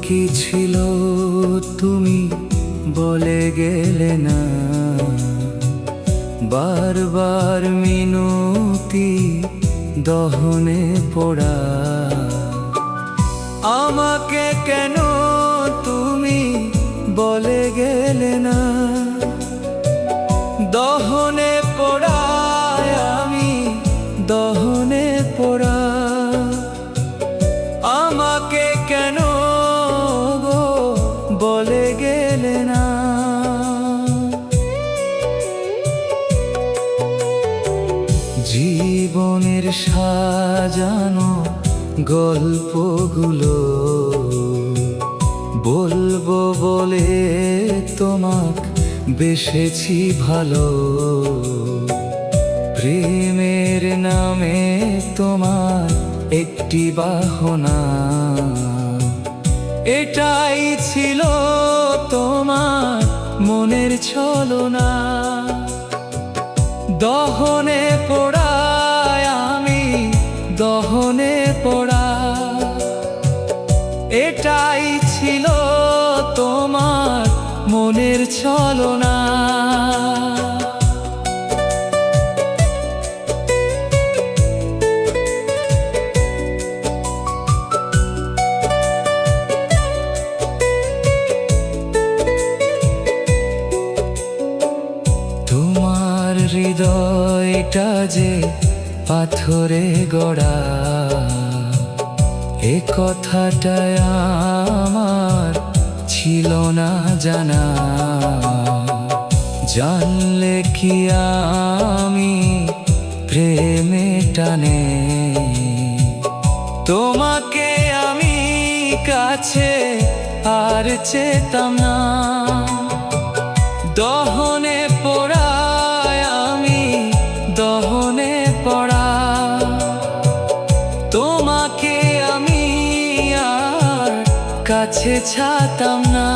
কি ছিল তুমি বলে গেলে না, বারবার মিনতি দহনে পোড়া। আমাকে কেন তুমি বলে গেলে না, দহনে পোড়ায় আমি দহনে পোড়া। আমাকে কেন গো বলে গেলে না। জীবনের সাজানো গল্পগুলো বলবো বলে তোমাক বেসেছি ভালো। প্রেমের নামে তোমার একটি বাহনা, এটাই ছিল তোমার মনের ছলনা। দহনে পোড়ায় আমি দহনে পোড়া, এটাই ছিল তোমার মনের ছলনা। তোমার হৃদয়টা যে পাথরে গড়া, এ কথাটাই আমার ছিল না জানা। জানলে কি আমি প্রেমে টানে তোমাকে আমি কাছে আর চেতাম না। দহনে পোড়ায় আমি দহনে পড়া, তোমাকে আমি আর কাছে ছাতাম না।